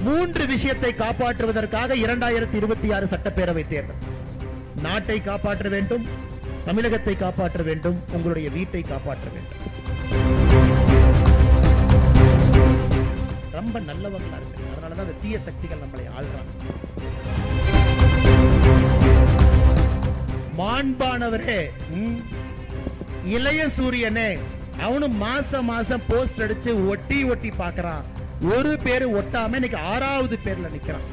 மூன்று விஷயத்தை காப்பாற்றுவதற்காக 2026 சட்டப்பேரவை தேர்தல். நாட்டை காப்பாற்ற வேண்டும், தமிழகத்தை காப்பாற்ற வேண்டும், உங்களுடைய வீட்டை காப்பாற்ற வேண்டும். ரொம்ப நல்லவங்களா இருக்கு. அதனாலதான் அந்த தீய சக்திகள் நம்மளை ஆள்றாங்க. மாண்பானவரே, இளைய சூரியனே, அவனும் மாசம் மாசம் போஸ்ட் அடிச்சு ஒட்டி ஒட்டி பாக்குறான். ஒரு பேரு ஒட்டாம இன்னைக்கு 6வது பேர்ல நிக்கிறான்.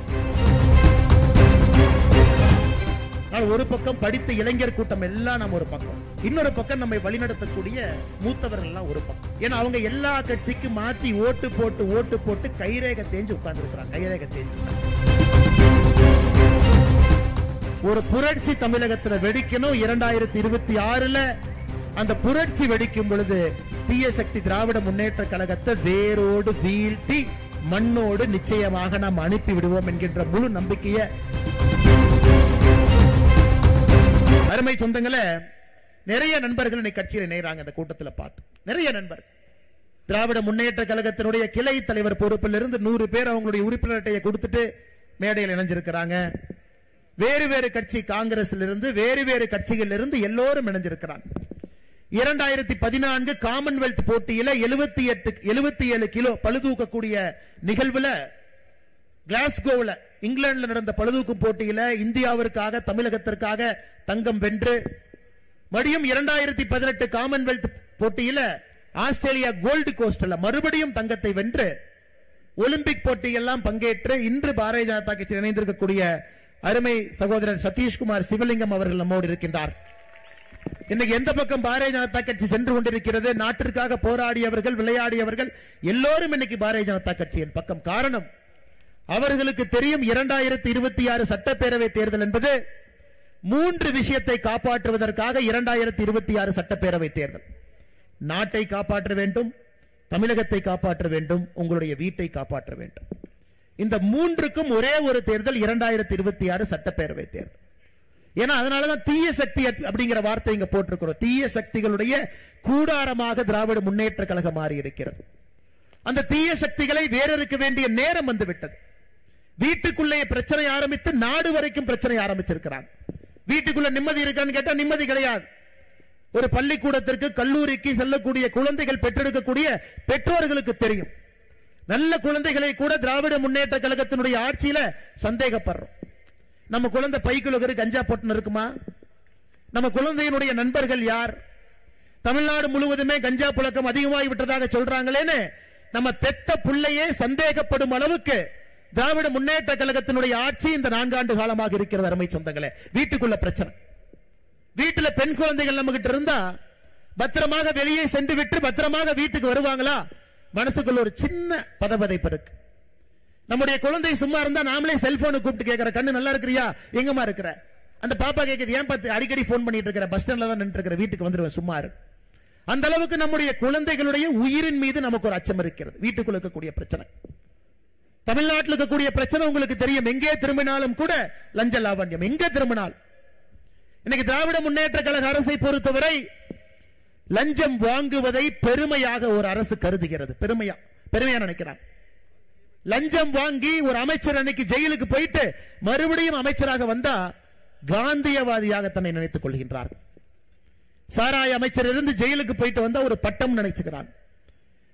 ஒரு பக்கம் படித்த இளைஞர் கூட்டம் எல்லாம் நம்ம ஒரு பக்கம், இன்னொரு பக்கம் நம்மை வழிநடத்தக்கூடிய மூத்தவர்கள் எல்லாம் ஒரு பக்கம். ஏன்னா அவங்க எல்லா கட்சிக்கு மாத்தி ஓட்டு போட்டு கைரேகை தேஞ்சு உட்கார்ந்து இருக்கிறாங்க. கைரேகை தேஞ்சு ஒரு புரட்சி தமிழகத்துல வெடிக்கணும். 2026ல அந்த புரட்சி வெடிக்கும் பொழுது தீய சக்தி திராவிட முன்னேற்ற கழகத்தை வேரோடு வீழ்த்தி மண்ணோடு நிச்சயமாக நாம் அனுப்பி விடுவோம் என்கின்ற முழு நம்பிக்கையை. அருமை சொந்தங்களே, நிறைய நண்பர்கள் இன்னைக்கு கட்சியில் இணைறாங்க. அந்த கூட்டத்தில் பார்த்து நிறைய நண்பர்கள் திராவிட முன்னேற்ற கழகத்தினுடைய கிளை தலைவர் பொறுப்பில் இருந்து 100 பேர் அவங்களுடைய உறுப்பினர் அட்டையை கொடுத்துட்டு மேடையில் இணைஞ்சிருக்கிறாங்க. வேறு வேறு கட்சி, காங்கிரஸில் இருந்து வேறு கட்சிகள் இருந்து எல்லோரும் இணைஞ்சிருக்கிறாங்க. 2014 காமன்வெல்த் போட்டியில 77 கிலோ பளுதூக்கக்கூடிய நிகழ்வுல கிளாஸ்கோவில் இங்கிலாந்துல நடந்த பளுதூக்கும் போட்டியில இந்தியாவிற்காக தமிழகத்திற்காக தங்கம் வென்று, மறுபடியும் 2018 காமன்வெல்த் போட்டியில ஆஸ்திரேலியா கோல்டு கோஸ்ட்ல மறுபடியும் தங்கத்தை வென்று ஒலிம்பிக் போட்டியெல்லாம் பங்கேற்று இன்று பாரதிய ஜனதா கட்சியில் இணைந்திருக்கக்கூடிய அருமை சகோதரர் சதீஷ்குமார் சிவலிங்கம் அவர்கள் நம்மோடு இருக்கின்றார். இன்னைக்கு எந்த பக்கம் பாரதிய ஜனதா கட்சி சென்று கொண்டிருக்கிறது? நாட்டிற்காக போராடியவர்கள், விளையாடியவர்கள் எல்லோரும் இன்னைக்கு பாரதிய ஜனதா கட்சியின் பக்கம். காரணம், அவர்களுக்கு தெரியும் 2026 சட்டப்பேரவை தேர்தல் என்பது 3 விஷயத்தை காப்பாற்றுவதற்காக 2026 சட்டப்பேரவை தேர்தல். நாட்டை காப்பாற்ற வேண்டும், தமிழகத்தை காப்பாற்ற வேண்டும், உங்களுடைய வீட்டை காப்பாற்ற வேண்டும். இந்த 3க்கும் ஒரே ஒரு தேர்தல் 2026 சட்டப்பேரவை தேர்தல். ஏன்னா அதனாலதான் தீய சக்தி அப்படிங்கிற வார்த்தை இங்க போட்டிருக்கிறோம். தீய சக்திகளுடைய கூடாரமாக திராவிட முன்னேற்ற கழகம் மாறி இருக்கிறது. அந்த தீய சக்திகளை வேறறுக்க வேண்டிய நேரம் வந்து விட்டது. வீட்டுக்குள்ளே பிரச்சனை ஆரம்பித்து நாடு வரைக்கும் பிரச்சனை ஆரம்பிச்சிருக்கிறாங்க. வீட்டுக்குள்ள நிம்மதி இருக்கான்னு கேட்டா நிம்மதி கிடையாது. ஒரு பள்ளிக்கூடத்திற்கு, கல்லூரிக்கு செல்லக்கூடிய குழந்தைகள் பெற்றெடுக்கக்கூடிய பெற்றோர்களுக்கு தெரியும். நல்ல குழந்தைகளை கூட திராவிட முன்னேற்ற கழகத்தினுடைய ஆட்சியில சந்தேகப்படுறோம். நம்ம குழந்தை பைக்குள்ள கஞ்சா போட்டு இருக்குமா? நம்ம குழந்தையினுடைய நண்பர்கள் யார்? தமிழ்நாடு முழுவதுமே கஞ்சா புழக்கம் அதிகமாகி விட்டதாக சொல்றாங்களேன்னு நம்ம பெத்த பிள்ளையே சந்தேகப்படும் அளவுக்கு திராவிட முன்னேற்ற கழகத்தினுடைய ஆட்சி இந்த 4 ஆண்டு காலமாக இருக்கிறது. அருமை சொந்தங்களே, வீட்டுக்குள்ள பிரச்சனை. வீட்டுல பெண் குழந்தைகள் நம்ம கிட்ட இருந்தா பத்திரமாக வெளியே சென்று விட்டு பத்திரமாக வீட்டுக்கு வருவாங்களா? மனசுக்குள்ள ஒரு சின்ன பதபதைப்பு இருக்கு. நம்முடைய குழந்தை சும்மா இருந்தா நாமளே செல்போனை கூப்பிட்டு கேட்கிற, கண்ணு நல்லா இருக்கிறியா, எங்கம்மா இருக்கிற? அந்த பாப்பா கேட்குது, ஏன் பார்த்து அடிக்கடி போன் பண்ணிட்டு இருக்கிற, பஸ் ஸ்டாண்ட்ல தான் நின்று இருக்கிற, வீட்டுக்கு வந்துருவேன் சும்மா இரு. அந்த அளவுக்கு நம்முடைய குழந்தைகளுடைய உயிரின் மீது நமக்கு ஒரு அச்சம் இருக்கிறது. வீட்டுக்குள்ள இருக்கக்கூடிய பிரச்சனை, தமிழ்நாட்டில் இருக்கக்கூடிய பிரச்சனை உங்களுக்கு தெரியும். எங்கே திரும்பினாலும் கூட லஞ்ச லாவண்யம், எங்கே திரும்பினால். இன்னைக்கு திராவிட முன்னேற்ற கழக அரசை பொறுத்தவரை லஞ்சம் வாங்குவதை பெருமையாக ஒரு அரசு கருதுகிறது. பெருமையா நினைக்கிறார். லஞ்சம் வாங்கி ஒரு அமைச்சர் அன்னைக்கு ஜெயிலுக்கு போயிட்டு மறுபடியும் அமைச்சராக வந்தா காந்தியவாதியாக தன்னை நினைத்துக் கொள்கின்றார்கள். சாராய அமைச்சர் இருந்து ஜெயிலுக்கு போயிட்டு வந்தா ஒரு பட்டம் நினைச்சுக்கிறாங்க.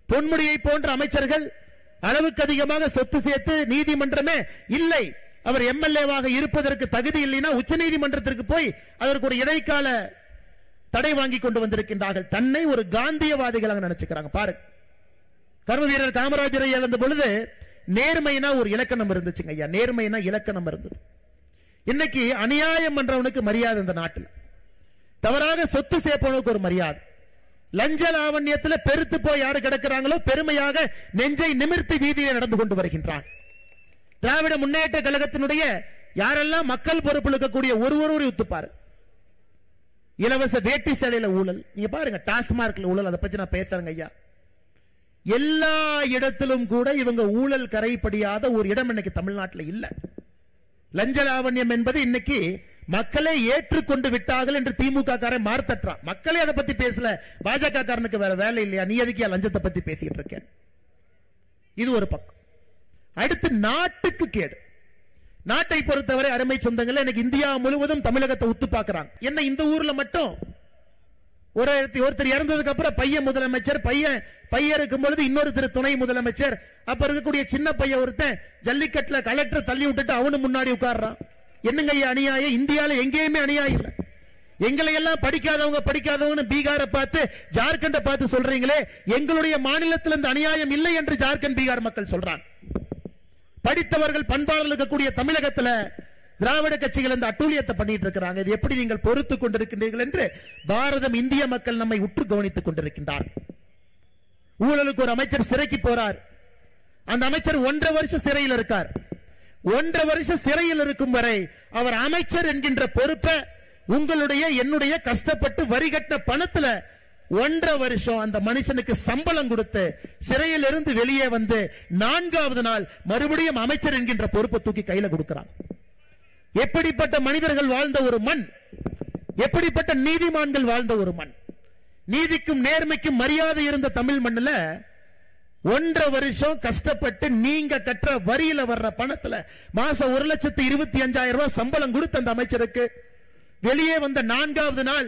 பொன்முடியை போன்ற அமைச்சர்கள் அளவுக்கு அதிகமாக சொத்து சேர்த்து நீதிமன்றமே இல்லை, அவர் எம்எல்ஏவாக இருப்பதற்கு தகுதி இல்லைன்னா உச்ச நீதிமன்றத்திற்கு போய் அதற்கு ஒரு இடைக்கால தடை வாங்கி கொண்டு வந்திருக்கின்றார்கள். தன்னை ஒரு காந்தியவாதிகளாக நினைச்சுக்கிறாங்க. பாருங்க, கர்ம வீரர் காமராஜரை இழந்த பொழுது நேர்மைனா ஒரு இலக்கணம் இருந்துச்சுங்க ஐயா. நேர்மைனா இலக்கணம் இருந்தது. இன்னைக்கு அநியாயம் பண்றவனுக்கு மரியாதை இந்த நாட்டில், தவறாக சொத்து சேர்ப்பவனுக்கு ஒரு மரியாதை. லஞ்ச லாவண்யத்தில் பெருத்து போய் யாரு கிடக்கிறாங்களோ பெருமையாக நெஞ்சை நிமிர்த்தி வீதியில் நடந்து கொண்டு வருகின்றான். திராவிட முன்னேற்ற கழகத்தினுடைய யாரெல்லாம் மக்கள் பொறுப்பில் இருக்கக்கூடிய ஒருவரை ஒத்துப்பாரு. இலவச வேட்டி சேலையில ஊழல், நீங்க பாருங்க, டாஸ்மார்க்ல ஊழல், அதை பத்தி நான் பேசுறேங்க ஐயா. எல்லா இடத்திலும் கூட இவங்க ஊழல் கரைப்படியாத ஒரு இடம் இன்னைக்கு தமிழ்நாட்டில் இல்ல. லஞ்ச லாவண்யம் என்பது இன்னைக்கு மக்களை ஏற்றுக்கொண்டு விட்டார்கள் என்று திமுக காரன் மார்த்தட்டான். மக்களே அதை பத்தி பேசல. பாஜக காரனுக்கு வேற வேலை இல்லையா? நீ எதுக்கியா லஞ்சத்தை பத்தி பேசிட்டு இருக்க? இது ஒரு பக்கம். அடுத்து நாட்டுக்கு கேடு. நாட்டை பொறுத்தவரை அருமை சொந்தங்களே, எனக்கு இந்தியா முழுவதும் தமிழகத்தை உத்து பார்க்கிறாங்க. என்ன இந்த ஊர்ல மட்டும் ஒருத்தர் இறந்ததுக்கு அப்புறம் பையன் முதலமைச்சர், பையன் இருக்கும் பொழுது இன்னொருத்தர் துணை முதலமைச்சர், அப்ப இருக்கக்கூடிய சின்ன பையன் ஒருத்தன் ஜல்லிக்கட்டுல கலெக்டர் தள்ளி விட்டுட்டு அவனு முன்னாடி உட்கார்றான். என்னங்க அநியாயம்? இந்தியால எங்கேயுமே அநியாயம் இல்ல. எங்களை எல்லாம் படிக்காதவங்க பீகாரை பார்த்து ஜார்க்கண்டை பார்த்து சொல்றீங்களே, எங்களுடைய மாநிலத்தில் இந்த அநியாயம் இல்லை என்று ஜார்க்கண்ட் பீகார் மக்கள் சொல்றாங்க. படித்தவர்கள் பண்பாளர்கள் இருக்கக்கூடிய தமிழகத்தில் திராவிட கட்சிகள் இந்த அட்டூழியத்தை பண்ணிட்டு இருக்கிறாங்க. இது எப்படி நீங்கள் பொறுத்துக் கொண்டிருக்கின்றீர்கள் என்று பாரதம், இந்திய மக்கள் நம்மை உற்று கவனித்துக் கொண்டிருக்கின்றார். ஊழலுக்கு ஒரு அமைச்சர் சிறைக்கு போறார். அந்த அமைச்சர் 1.5 வருஷம் சிறையில் இருக்கார். 1.5 வருஷம் சிறையில் இருக்கும் வரை அவர் அமைச்சர் என்கின்ற பொறுப்பை உங்களுடைய என்னுடைய கஷ்டப்பட்டு வரி கட்ட பணத்துல 1.5 வருஷம் அந்த மனுஷனுக்கு சம்பளம் கொடுத்து சிறையில் இருந்து வெளியே வந்து 4வது நாள் மறுபடியும் அமைச்சர் என்கின்ற பொறுப்பை தூக்கி கையில கொடுக்கிறாங்க. எப்படிப்பட்ட மனிதர்கள் வாழ்ந்த ஒரு மண், எப்படிப்பட்ட நீதிமான்கள் வாழ்ந்த ஒரு மண், நீதிக்கும் நேர்மைக்கும் மரியாதை இருந்த தமிழ் மண்ணில் 1.5 வருஷம் கஷ்டப்பட்டு நீங்க கற்ற வரியில வர்ற பணத்துல மாசம் 1,25,000 ரூபாய் சம்பளம் கொடுத்த அந்த அமைச்சருக்கு வெளியே வந்த 4வது நாள்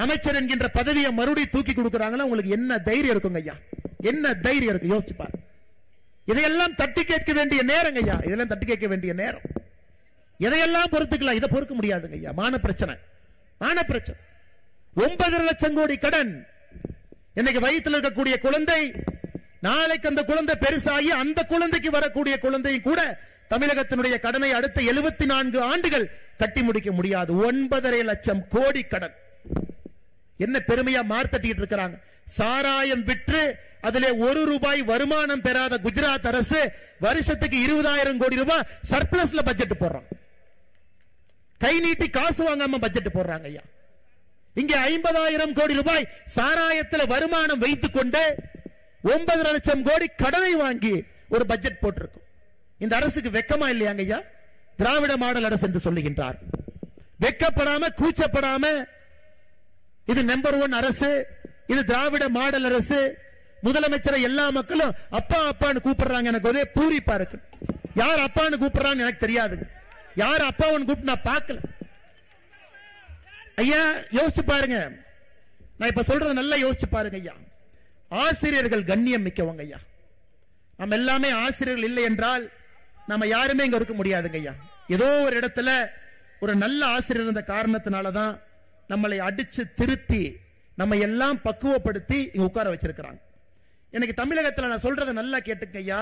அமைச்சர் என்கின்ற பதவியை மறுபடியும் தூக்கி கொடுக்கிறாங்களா? உங்களுக்கு என்ன தைரியம் இருக்குங்க ஐயா? என்ன தைரியம் இருக்கு? யோசிச்சு பாரு. இதையெல்லாம் தட்டி கேட்க வேண்டிய நேரம் ஐயா. இதெல்லாம் தட்டி கேட்க வேண்டிய நேரம். எதையெல்லாம் பொறுத்துக்கலாம், இதை பொறுக்க முடியாதுங்க ஐயா. மான பிரச்சனை. 9.5 லட்சம் கோடி கடன். இன்னைக்கு வயிற்றில் இருக்கக்கூடிய குழந்தை, நாளைக்கு அந்த குழந்தை பெருசாகி அந்த குழந்தைக்கு வரக்கூடிய குழந்தையும் கூட தமிழகத்தினுடைய கடனை அடுத்த 74 ஆண்டுகள் கட்டி முடிக்க முடியாது. 9.5 லட்சம் கோடி கடன். என்ன பெருமையா மார்த்தட்டிட்டு இருக்கிறாங்க. சாராயம் விற்று அதிலே 1 ரூபாய் வருமானம் பெறாத குஜராத் அரசு வருஷத்துக்கு 20,000 கோடி ரூபாய் சர்ப்ளஸ்ல பட்ஜெட் போடுறாங்க. கை நீட்டி காசு வாங்காம பட்ஜெட் போடுறாங்க ஐயா. இங்க 50,000 கோடி ரூபாய் சாராயத்தில் வருமானம் வைத்துக் கொண்டு 9.5 லட்சம் கோடி கடனை வாங்கி ஒரு பட்ஜெட் போட்டிருக்கும். இந்த அரசுக்கு வெக்கமா இல்லையாங்க ஐயா? திராவிட மாடல் அரசு என்று சொல்லுகின்றார். வெக்கப்படாம கூச்சப்படாம இது நம்பர் 1 அரசு, இது திராவிட மாடல் அரசு. முதலமைச்சரை எல்லா மக்களும் அப்பா அப்பான்னு கூப்பிடுறாங்க. எனக்கு ஒரே பூரிப்பா இருக்கு. யார் அப்பான்னு கூப்பிடுறான்னு எனக்கு தெரியாது. யார் அப்பான்னு கூப்பிட்டு நான் பார்க்கல. ஐயா யோசிச்சு பாருங்க. நான் இப்ப சொல்றது நல்லா யோசிச்சு பாருங்க ஐயா. ஆசிரியர்கள் கண்ணியம் மிக்கவங்க ஐயா. நம்ம எல்லாமே ஆசிரியர்கள் இல்லை என்றால் நம்ம யாருமே இங்க இருக்க முடியாதுங்க ஐயா. ஏதோ ஒரு இடத்துல ஒரு நல்ல ஆசிரியர் இருந்த காரணத்தினாலதான் நம்மளை அடிச்சு திருத்தி நம்ம எல்லாம் பக்குவப்படுத்தி இங்க உட்கார வச்சிருக்கிறாங்க. எனக்கு தமிழகத்தில் நான் சொல்றதை நல்லா கேட்டுக்க ஐயா.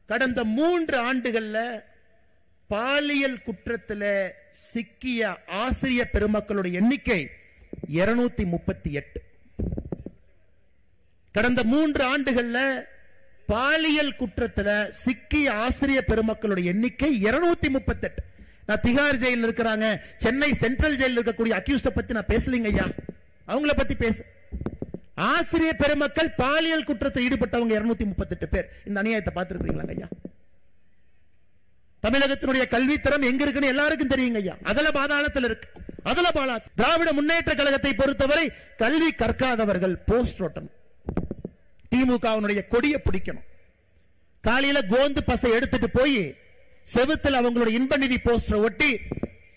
கடந்த 3 ஆண்டுகள்ல பாலியல் குற்றத்தில் சிக்கிய ஆசிரியர் பெருமக்களுடைய எண்ணிக்கை 238. கடந்த 3 ஆண்டுகள்ல பாலியல் குற்றத்தில் சிக்கிய ஆசிரியர் பெருமக்களுடைய எண்ணிக்கை 238. நான் திகார் ஜெயில இருக்கிறாங்க, சென்னை சென்ட்ரல் ஜெயில இருக்கக்கூடிய அக்யூஸ்ட பத்தி நான் பேசலீங்க ஐயா. அவங்கள பத்தி பேச. ஆசிரியர் பெருமக்கள் பாலியல் குற்றத்தில் ஈடுபட்டவங்க 238 பேர். இந்த அநியாயத்தை பார்த்திருக்கீங்களா ஐயா? தமிழகத்தினுடைய கல்வித்தரம் எங்க இருக்குன்னு எல்லாருக்கும் தெரியுங்க ஐயா. அதல பாதாளத்தில் இருக்கு. அதல பாலா. திராவிட முன்னேற்ற கழகத்தை பொறுத்தவரை கல்வி கற்காதவர்கள் போஸ்ட் ஓட்டணும். திமுகவினுடைய கொடியை பிடிக்கணும். காலையில கோந்து பசை எடுத்துட்டு போய் செவுத்தில் அவங்களுடைய இன்ப நிதி போஸ்டர் ஒட்டி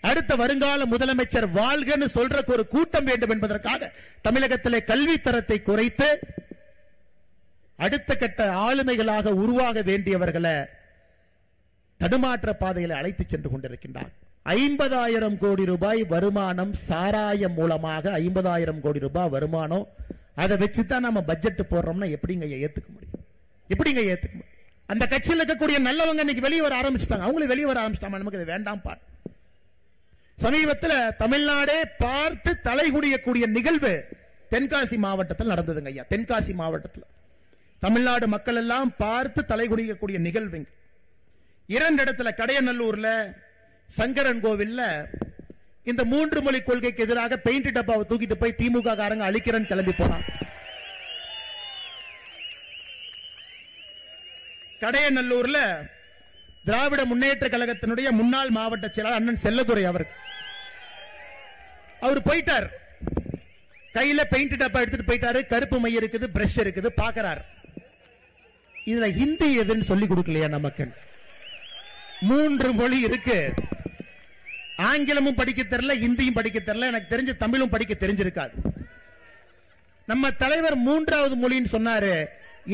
அடுத்த வருங்கால முதலமைச்சர் வாழ்கன்னு சொல்றதுக்கு ஒரு கூட்டம் வேண்டும் என்பதற்காக தமிழகத்திலே கல்வி தரத்தை குறைத்து அடுத்த கட்ட ஆளுமைகளாக உருவாக வேண்டியவர்களை தடுமாற்ற பாதையில் அழைத்து சென்று கொண்டிருக்கின்றார். 50,000 கோடி ரூபாய் வருமானம் சாராயம் மூலமாக 50,000 கோடி ரூபாய் வருமானம். அதை வச்சுதான் நம்ம பட்ஜெட் போடுறோம்னா எப்படிங்க ஏத்துக்க முடியும்? எப்படிங்க ஏத்துக்க முடியும்? அந்த கட்சியில் இருக்கக்கூடிய நல்லவங்க இன்னைக்கு வெளியே வர ஆரம்பிச்சிட்டாங்க. அவங்களும் வெளியே வர ஆரம்பிச்சிட்டாங்க. நமக்கு இது வேண்டாம் பார். சமீபத்தில் தமிழ்நாடே பார்த்து தலைகுடியக்கூடிய நிகழ்வு தென்காசி மாவட்டத்தில் நடந்ததுங்க ஐயா. தென்காசி மாவட்டத்தில் தமிழ்நாடு மக்கள் எல்லாம் பார்த்து தலைகுடியக்கூடிய நிகழ்வு 2 இடத்துல, கடையநல்லூர்ல சங்கரன் கோவில்ல இந்த 3 மொழி கொள்கைக்கு எதிராக பெயிண்ட் டப்பாவை தூக்கிட்டு போய் திமுக காரங்க அழிக்கிறேன்னு கிளம்பி போனான். கடையநல்லூர்ல திராவிட முன்னேற்ற கழகத்தினுடைய முன்னாள் மாவட்ட செயலாளர் அண்ணன் செல்லதுரை அவர் போயிட்டார். கையில பெயிண்ட் டப்பா எடுத்துட்டு போயிட்டாரு. கருப்பு மை இருக்குது, பிரஷ் இருக்குது. பாக்குறாரு இதுல ஹிந்தி எதுன்னு சொல்லி கொடுக்கலையா நமக்கு? 3 மொழி இருக்கு. ஆங்கிலமும் படிக்க தெரியல, ஹிந்தியும் படிக்க தெரியல, எனக்கு தெரிஞ்ச தமிழும் படிக்க தெரிஞ்சிருக்காது. நம்ம தலைவர் 3வது மொழின்னு சொன்னாரு.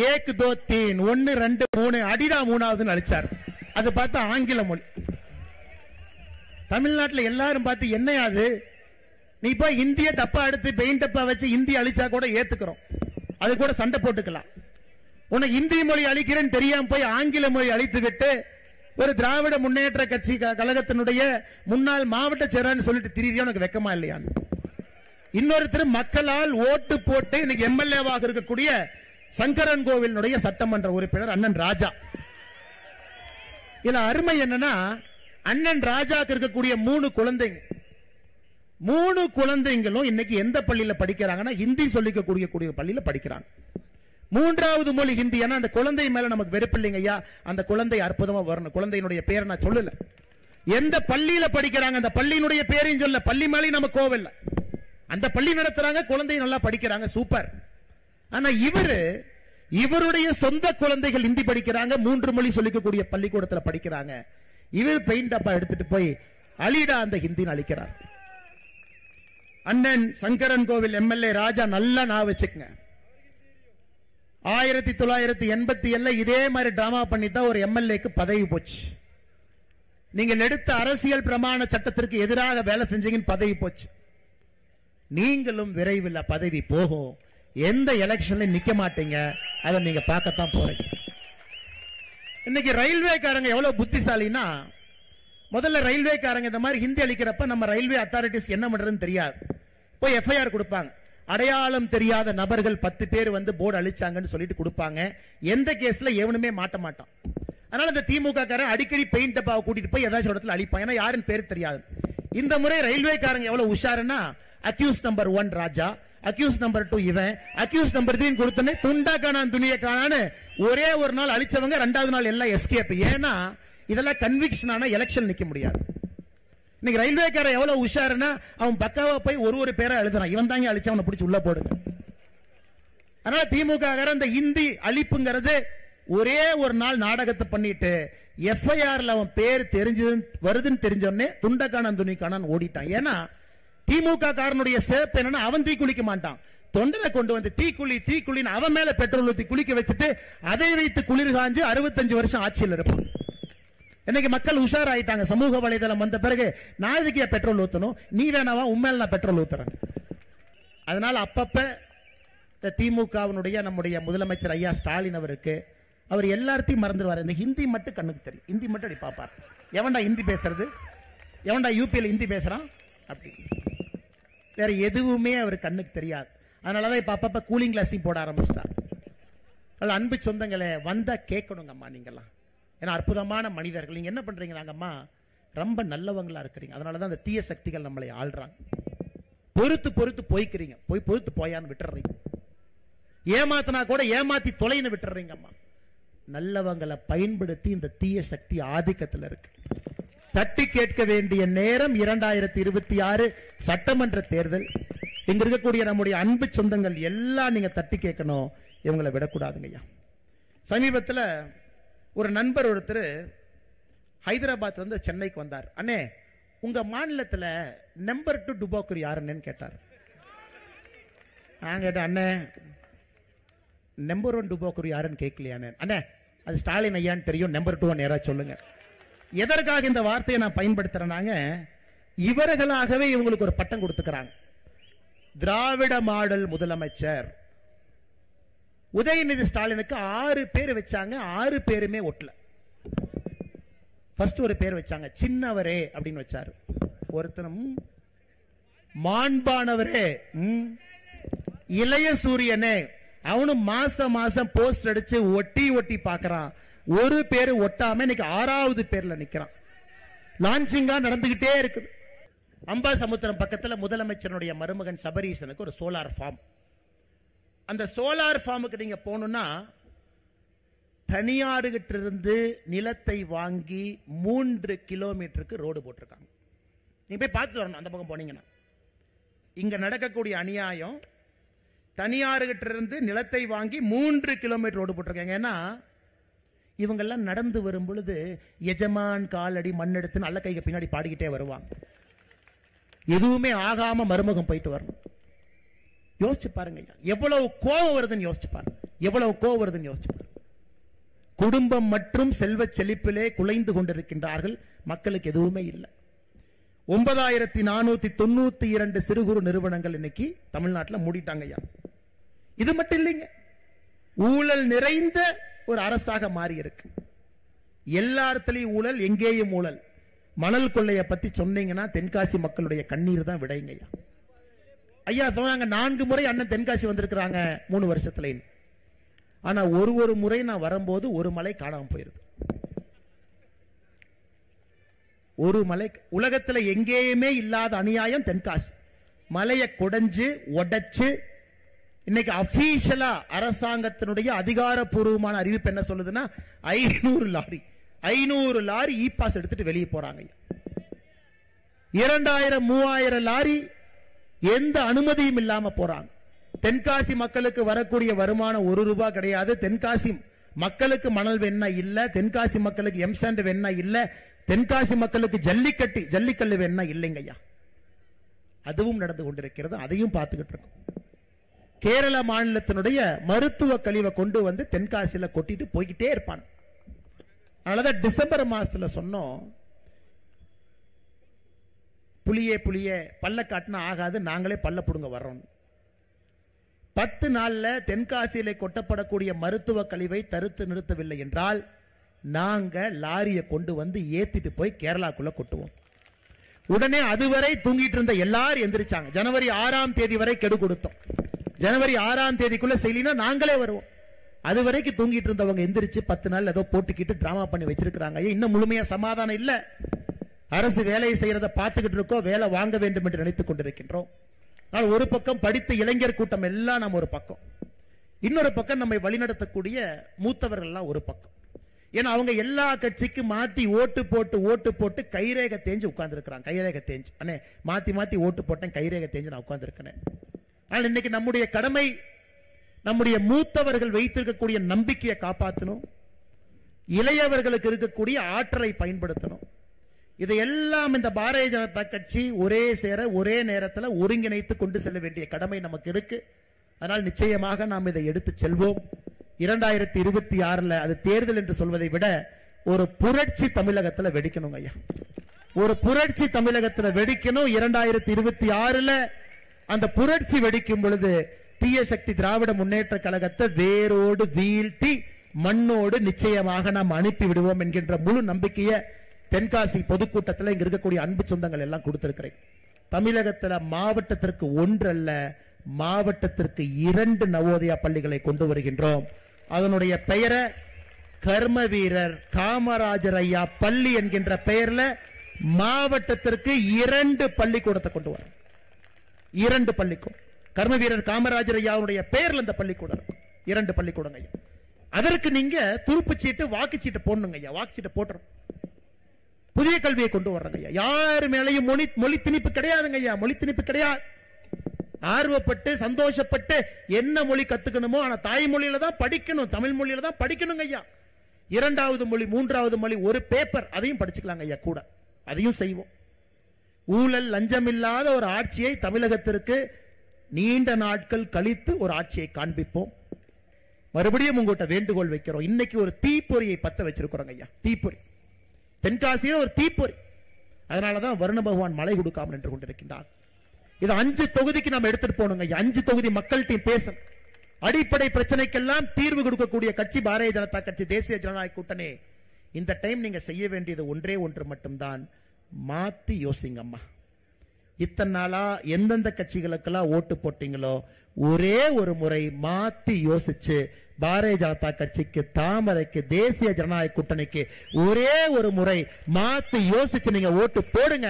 1 2 3 1 2 3 அடிடா 3வது அழிச்சார். அது பார்த்தா ஆங்கில மொழி. தமிழ்நாட்டில் எல்லாரும் பார்த்து என்னையாது நீ போய் இந்திய டப்பா எடுத்து பெயிண்ட் டப்பா வச்சு இந்தி அழிச்சா கூட ஏத்துக்கிறோம், அது கூட சண்டை போட்டுக்கலாம். உனக்கு இந்தி மொழி அழிக்கிறேன்னு தெரியாம போய் ஆங்கில மொழி அழித்து விட்டு ஒரு திராவிட முன்னேற்ற கட்சி கழகத்தினுடைய முன்னாள் மாவட்ட செயலாளர் சொல்லிட்டு திரியா உனக்கு வெக்கமா இல்லையான்னு. இன்னொருத்தர் மக்களால் ஓட்டு போட்டு இன்னைக்கு எம்எல்ஏவாக இருக்கக்கூடிய சங்கரன் கோவிலுடைய சட்டமன்ற உறுப்பினர் அண்ணன் ராஜா. இதுல அருமை என்னன்னா, அண்ணன் ராஜாக்கு இருக்கக்கூடிய 3 குழந்தைங்க, 3 குழந்தைங்களும் இன்னைக்கு எந்த பள்ளியில படிக்கிறாங்கன்னா ஹிந்தி சொல்லிக்கக்கூடிய பள்ளியில படிக்கிறாங்க. 3வது மொழி ஹிந்தி. ஏன்னா அந்த குழந்தை மேல நமக்கு வெறுப்பு இல்லைங்க ஐயா, அந்த குழந்தை அற்புதமா வரணும். குழந்தையினுடைய பேரை நான் சொல்லல, எந்த பள்ளியில படிக்கிறாங்க அந்த பள்ளியினுடைய பேரையும் சொல்ல. பள்ளி மேலே நம்ம கோவில்ல அந்த பள்ளி நடத்துறாங்க, குழந்தை நல்லா படிக்கிறாங்க, சூப்பர். ஆனா இவருடைய சொந்த குழந்தைகள் ஹிந்தி படிக்கிறாங்க, 3 மொழி சொல்லிக்கக்கூடிய பள்ளிக்கூடத்தில் படிக்கிறாங்க. இவர் பெயிண்ட் டப்பா எடுத்துட்டு போய் அலிடா அந்த ஹிந்தின்னு அழிக்கிறார். அண்ணன் சங்கரன் கோவில் எம்எல்ஏ ராஜா நல்லா நான் வச்சுக்கங்க. 1987 இதே மாதிரி டிராமா பண்ணி தான் ஒரு எம்எல்ஏக்கு பதவி போச்சு. நீங்கள் எடுத்த அரசியல் பிரமாண சட்டத்திற்கு எதிராக வேலை செஞ்சீங்கன்னு பதவி போச்சு. நீங்களும் விரைவில் பதவி போகும். எந்த எலெக்ஷன்ல நிக்க மாட்டீங்க, அதை நீங்க பார்க்கத்தான் போறீங்க. இன்னைக்கு ரயில்வேக்காரங்க எவ்வளவு புத்திசாலினா, முதல்ல ரயில்வேக்காரங்க இந்த மாதிரி ஹிந்தி அளிக்கிறப்ப நம்ம ரயில்வே அத்தாரிட்டிஸ் என்ன பண்றதுன்னு தெரியாது, போய் எஃப்ஐஆர் கொடுப்பாங்க. அடையாளம் தெரியாத நபர்கள் 10 பேர் வந்து போர்டு அழிச்சாங்கன்னு சொல்லிட்டு கொடுப்பாங்க. எந்த கேஸ்ல எவனுமே மாட்ட மாட்டான். அதனால இந்த திமுக காரன் அடிக்கடி பெயிண்ட் டப்பாவை கூட்டிட்டு போய் ஏதாச்சும் இடத்துல அழிப்பாங்க, ஏன்னா யாருன்னு பேர் தெரியாது. இந்த முறை ரயில்வேக்காரங்க எவ்வளவு உஷாருன்னா, அக்யூஸ் நம்பர் 1 ராஜா, அக்யூஸ் நம்பர் 2 இவன், அக்யூஸ் நம்பர் 3 கொடுத்தனே துண்டா காணான் துணியை காணான்னு ஒரே ஒரு நாள் அழிச்சவங்க 2வது நாள் எல்லாம் எஸ்கேப். ஏன்னா இதெல்லாம் கன்விக்ஷன் ஆனா எலெக்ஷன் நிக்க முடியாது. இன்னைக்கு ரயில்வேக்காரன் எவ்வளவு உஷாருன்னா, அவன் பக்காவா போய் ஒரு பேரை எழுதுறான், இவன் தாங்க அழிச்சா அவனை பிடிச்சி உள்ள போடுங்க. அதனால திமுக இந்த இந்தி அழிப்புங்கிறது ஒரே ஒரு நாள் நாடகத்தை பண்ணிட்டு எஃப்ஐஆர்ல அவன் பேர் வருதுன்னு தெரிஞ்சோடனே துண்டக்கானன் துணிக்கானன் ஓடிட்டான். ஏன்னா திமுக காரனுடைய சிறப்பு என்னன்னா, அவன் தீ குளிக்க மாட்டான், தொண்டனை கொண்டு வந்து தீக்குளின்னு அவன் மேல பெட்ரோல் ஊத்தி குளிக்க வச்சுட்டு அதை வைத்து குளிர் காஞ்சு 65 வருஷம் ஆட்சியில் இருப்பான். இன்னைக்கு மக்கள் உஷார் ஆயிட்டாங்க. சமூக வலைதளம் வந்த பிறகு நான் இதுக்கு பெட்ரோல் ஊத்தணும், நீ வேணாவா, உண்மையில நான் பெட்ரோல் ஊத்துறேன். அதனால அப்பப்ப திமுகவினுடைய நம்முடைய முதலமைச்சர் ஐயா ஸ்டாலின் அவருக்கு அவர் எல்லாத்தையும் மறந்துடுவார். இந்த ஹிந்தி மட்டும் கண்ணுக்கு தெரியும், ஹிந்தி மட்டும் அப்படி பார்ப்பார். எவன்டா ஹிந்தி பேசுறது, எவன்டா யூபியில் ஹிந்தி பேசுறான் அப்படி, வேற எதுவுமே அவர் கண்ணுக்கு தெரியாது. அதனாலதான் இப்ப அப்பப்ப கூலிங் கிளாஸையும் போட ஆரம்பிச்சிட்டார். அன்பு சொந்தங்களே, வந்தா கேட்கணுங்க அம்மா, நீங்கெல்லாம் ஏன்னா அற்புதமான மனிதர்கள். நீங்க என்ன பண்றீங்க, நாங்கம்மா ரொம்ப நல்லவங்களா இருக்கிறீங்க, அதனாலதான் அந்த தீய சக்திகள் நம்மளை ஆள்றாங்க. பொறுத்து போய்க்கிறீங்க, போய் பொறுத்து போயான்னு விட்டுறீங்க. ஏமாத்தினா கூட ஏமாத்தி தொலைன்னு விட்டுறீங்க. அம்மா நல்லவங்களை பயன்படுத்தி இந்த தீய சக்தி ஆதிக்கத்தில் இருக்கு. தட்டி கேட்க வேண்டிய நேரம் 2026 சட்டமன்ற தேர்தல். இங்க இருக்கக்கூடிய நம்முடைய அன்பு சொந்தங்கள் எல்லாம் நீங்க தட்டி கேட்கணும், இவங்களை விடக்கூடாதுங்கய்யா. சமீபத்தில் ஒரு நண்பர் ஒருத்தர் ஹைதராபாத் வந்து சென்னைக்கு வந்தார். அண்ணே, உங்க மாநிலத்தில் நம்பர் 2 டுபாக்கூர் யாருன்னு கேட்டார். நான் கேட்டேன், அண்ணே நம்பர் 1 டுபாக்கூர் யாருன்னு கேட்கலையானே. அண்ணே அது ஸ்டாலின் ஐயான்னு தெரியும், நம்பர் 2 நேரா சொல்லுங்க. எதற்காக இந்த வார்த்தையை நான் பயன்படுத்துறேனாங்க, இவர்களாகவே இவங்களுக்கு ஒரு பட்டம் கொடுத்துக்கிறாங்க. திராவிட மாடல் முதலமைச்சர். உதயநிதி ஸ்டாலினுக்கு 6 பேர் வச்சாங்க, 6 பேருமே ஒட்டல. ஃபர்ஸ்ட் ஒரு பேர் வச்சாங்க, சின்னவரே அப்படின்னு வச்சாரு. ஒருத்தனும் மாண்பானவரே, இளைய சூரியனே, அவனும் மாசம் போஸ்ட் அடிச்சு ஒட்டி பாக்குறான். ஒரு பேரு ஒட்டாம இன்னைக்கு 6வது பேர்ல நிக்கிறான். லான்ச்சிங்கா நடந்துகிட்டே இருக்குது. அம்பாசமுத்திரம் பக்கத்துல முதலமைச்சருடைய மருமகன் சபரீசனுக்கு ஒரு சோலார் ஃபார்ம். அந்த சோலார் ஃபார்முக்கு நீங்க போகணும்னா தனியார்கிட்ட இருந்து நிலத்தை வாங்கி 3 கிலோமீட்டருக்கு ரோடு போட்டிருக்காங்க. நீங்க போய் பார்த்துட்டு வரணும். அந்த பக்கம் போனீங்கன்னா இங்க நடக்கக்கூடிய அநியாயம், தனியார்கிட்ட இருந்து நிலத்தை வாங்கி 3 கிலோமீட்டர் ரோடு போட்டிருக்காங்க. ஏன்னா இவங்கெல்லாம் நடந்து வரும் பொழுது எஜமான் காலடி மண்ணெடுத்து நல்ல கைக்கு பின்னாடி பாடிக்கிட்டே வருவாங்க. எதுவுமே ஆகாம மருமகம் போயிட்டு வரணும். யோசிச்சு பாருங்க, எவ்வளவு கோபம் வருதுன்னு யோசிச்சு பாருங்க, எவ்வளவு கோபம் வருதுன்னு யோசிச்சு பாருங்க. குடும்பம் மற்றும் செல்வ செழிப்பிலே குலைந்து கொண்டிருக்கின்றார்கள். மக்களுக்கு எதுவுமே இல்லை. 9492 சிறு குறு நிறுவனங்கள் இன்னைக்கு தமிழ்நாட்டில் மூடிட்டாங்க. இது மட்டும் இல்லைங்க, ஊழல் நிறைந்த ஒரு அரசாக மாறி இருக்கு. எல்லா இடத்துலயும் ஊழல், எங்கேயும் ஊழல். மணல் கொள்ளைய பத்தி சொன்னீங்கன்னா தென்காசி மக்களுடைய கண்ணீர் தான் விடைங்க. ஐயா சொன்னாங்க 4 முறை அண்ணன் தென்காசி வந்திருக்கிறாங்க 3 வருஷத்துல. ஆனா ஒரு முறை நான் வரும்போது ஒரு மலை காணாம போயிருது. ஒரு மலை, உலகத்துல எங்கேயுமே இல்லாத அநியாயம் தென்காசி. மலையை குடைஞ்சு உடைச்சு இன்னைக்கு அபிஷியலா அரசாங்கத்தினுடைய அதிகாரப்பூர்வமான அறிவிப்பு என்ன சொல்லுதுன்னா 500 லாரி இ பாஸ் எடுத்துட்டு வெளியே போறாங்க. 2000-3000 லாரி எந்த அனுமதியும் இல்லாம போறாங்க. தென்காசி மக்களுக்கு வரக்கூடிய வருமானம் 1 ரூபாய் கிடையாது. தென்காசி மக்களுக்கு மணல் வெண்ணா இல்ல, தென்காசி மக்களுக்கு எம்சாண்ட் வெண்ணா இல்ல, தென்காசி மக்களுக்கு ஜல்லிக்கல்லு வெண்ணா இல்லைங்க ஐயா. அதுவும் நடந்து கொண்டிருக்கிறது, அதையும் பார்த்துக்கிட்டு இருக்கோம். கேரள மாநிலத்தினுடைய மருத்துவ கழிவை கொண்டு வந்து தென்காசியில கொட்டிட்டு போய்கிட்டே இருப்பான். அதனாலதான் டிசம்பர் மாசத்துல சொன்னோம், புளியே பல்ல காட்டினா ஆகாது, நாங்களே பல்ல புடுங்க வர்றோம். 10 நாள்ல தென்காசியில கொட்டப்படக்கூடிய மருத்துவ கழிவை தடுத்து நிறுத்தவில்லை என்றால் நாங்க லாரியை கொண்டு வந்து ஏத்திட்டு போய் கேரளாக்குள்ள கொட்டுவோம். உடனே அதுவரை தூங்கிட்டு இருந்த எல்லாரும் எந்திரிச்சாங்க. ஜனவரி 6ஆம் தேதி வரை கெடு கொடுத்தோம். ஜனவரி 6ஆம் தேதிக்குள்ள செய்யலினா நாங்களே வருவோம். அது வரைக்கும் தூங்கிட்டு இருந்தவங்க எந்திரிச்சு 10 நாள் ஏதோ போட்டுக்கிட்டு டிராமா பண்ணி வச்சிருக்காங்க. இன்னும் முழுமையா சமாதானம் இல்ல. அரசு வேலையை செய்யறத பார்த்துக்கிட்டு இருக்கோம், வேலை வாங்க வேண்டும் என்று நினைத்துக் கொண்டிருக்கின்றோம். ஒரு பக்கம் படித்த இளைஞர் கூட்டம் எல்லாம் நம்ம ஒரு பக்கம், இன்னொரு பக்கம் நம்மை வழிநடத்தக்கூடிய மூத்தவர்கள் எல்லாம் ஒரு பக்கம். ஏன்னா அவங்க எல்லா கட்சிக்கு மாத்தி ஓட்டு போட்டு கைரேகை தேஞ்சு உட்கார்ந்து இருக்கிறாங்க. கைரேகை தேஞ்சு அண்ணே மாத்தி ஓட்டு போட்டேன், கைரேகை தேஞ்சு நான் உட்கார்ந்து இருக்கிறேன். ஆனால் இன்னைக்கு நம்முடைய கடமை நம்முடைய மூத்தவர்கள் வைத்திருக்கக்கூடிய நம்பிக்கையை காப்பாற்றணும், இளையவர்களுக்கு இருக்கக்கூடிய ஆற்றலை பயன்படுத்தணும். இதையெல்லாம் இந்த பாரதிய ஜனதா கட்சி ஒரே சேர ஒரே நேரத்தில் ஒருங்கிணைத்து கொண்டு செல்ல வேண்டிய கடமை நமக்கு இருக்கு. அதனால் நிச்சயமாக நாம் இதை எடுத்து செல்வோம். 2026 அது தேர்தல் என்று சொல்வதை விட ஒரு புரட்சி தமிழகத்தில் வெடிக்கணும் ஐயா. ஒரு புரட்சி தமிழகத்தில் வெடிக்கணும். 2026 அந்த புரட்சி வெடிக்கும் பொழுது தீய சக்தி திராவிட முன்னேற்ற கழகத்தை வேரோடு வீழ்த்தி மண்ணோடு நிச்சயமாக நாம் அனுப்பி விடுவோம் என்கின்ற முழு நம்பிக்கையை தென்காசி பொதுக்கூட்டத்தில் இங்க இருக்கக்கூடிய அன்பு சொந்தங்கள் எல்லாம் கொடுத்திருக்கிறேன். தமிழகத்தில் மாவட்டத்திற்கு 1 அல்ல, மாவட்டத்திற்கு 2 நவோதயா பள்ளிகளை கொண்டு வருகின்றோம். அதனுடைய பெயரை கர்ம வீரர் காமராஜர் ஐயா பள்ளி என்கின்ற பெயர்ல மாவட்டத்திற்கு 2 பள்ளிக்கூடத்தை கொண்டு வரும். 2 பள்ளிக்கூடம் கர்ம வீரர் காமராஜர் ஐயாவுடைய பெயர்ல இந்த பள்ளிக்கூடம் இருக்கும். 2 பள்ளிக்கூடம் ஐயா. அதற்கு நீங்க துருப்புச்சீட்டு வாக்குச்சீட்டு போடணுங்க ஐயா. வாக்குச்சீட்டு போட்டுரும். புதிய கல்வியை கொண்டு வர்றாங்க ஐயா. யாரு மேலையும் மொழி திணிப்பு கிடையாதுங்க ஐயா. மொழி திணிப்பு கிடையாது. ஆர்வப்பட்டு சந்தோஷப்பட்டு என்ன மொழி கத்துக்கணுமோ ஆனா தாய்மொழியில தான் படிக்கணும், தமிழ் மொழியில தான் படிக்கணுங்க ஐயா. 2வது மொழி 3வது மொழி ஒரு பேப்பர் அதையும் படிச்சுக்கலாங்க ஐயா. கூட அதையும் செய்வோம். ஊழல் லஞ்சம் இல்லாத ஒரு ஆட்சியை தமிழகத்திற்கு நீண்ட நாட்கள் கழித்து ஒரு ஆட்சியை காண்பிப்போம். மறுபடியும் உங்கள்கிட்ட வேண்டுகோள் வைக்கிறோம். இன்னைக்கு ஒரு தீப்பொறியை பத்த வச்சிருக்கிறோங்க ஐயா. தீப்பொறி தென்காசியில் ஒரு தீப்பொறி. அதனாலதான் வருண பகவான் மழை கொடுக்காமல் நின்று கொண்டிருக்கின்றார். இது 5 தொகுதிக்கு நம்ம எடுத்துட்டு போகணுங்க. 5 தொகுதி மக்கள்கிட்ட பேசணும். அடிப்படை பிரச்சனைக்கெல்லாம் தீர்வு கொடுக்கக்கூடிய கட்சி பாரதிய ஜனதா கட்சி, தேசிய ஜனநாயக கூட்டணி. இந்த டைம் நீங்க செய்ய வேண்டியது ஒன்றே ஒன்று மட்டும்தான், மாத்தி யோசிங்க அம்மா. இத்தனை நாளா எந்தெந்த கட்சிகளுக்கெல்லாம் ஓட்டு போட்டீங்களோ ஒரே ஒரு முறை மாத்தி யோசிச்சு பாரதிய ஜனதா கட்சிக்கு, தாமரைக்கு, தேசிய ஜனநாயக கூட்டணிக்கு ஒரே ஒரு முறை மாத்தி யோசிச்சு நீங்க ஓட்டு போடுங்க.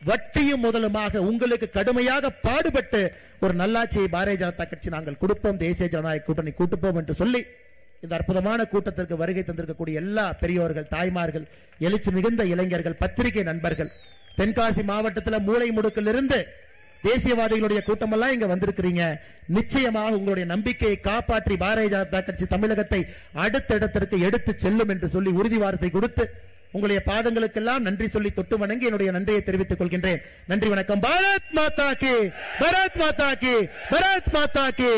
வட்டியும் முதலுமாக உங்களுக்கு கடுமையாக பாடுபட்டு ஒரு நல்லாட்சியை பாரதிய ஜனதா கட்சி நாங்கள் கொடுப்போம், தேசிய ஜனநாயக கூட்டணி கூட்டுப்போம் என்று சொல்லி இந்த அற்புதமான கூட்டத்திற்கு வருகை தந்திருக்கக்கூடிய எல்லா பெரியோர்கள், தாய்மார்கள், எழுச்சி மிகுந்த இளைஞர்கள், பத்திரிகை நண்பர்கள், தென்காசி மாவட்டத்தில் மூளை முடுக்கில் இருந்து தேசியவாதிகளுடைய கூட்டமெல்லாம் இங்க வந்திருக்கிறீங்க. நிச்சயமாக உங்களுடைய நம்பிக்கையை காப்பாற்றி பாரதிய ஜனதா கட்சி தமிழகத்தை அடுத்த இடத்திற்கு எடுத்து செல்லும் என்று சொல்லி உறுதி வார்த்தை கொடுத்து உங்களுடைய பாதங்களுக்கெல்லாம் நன்றி சொல்லி தொட்டு வணங்கி என்னுடைய நன்றியை தெரிவித்துக் கொள்கின்றேன். நன்றி, வணக்கம். பாரத் மாதா கி, பாரத் மாதா கி, பாரத் மாதா கி.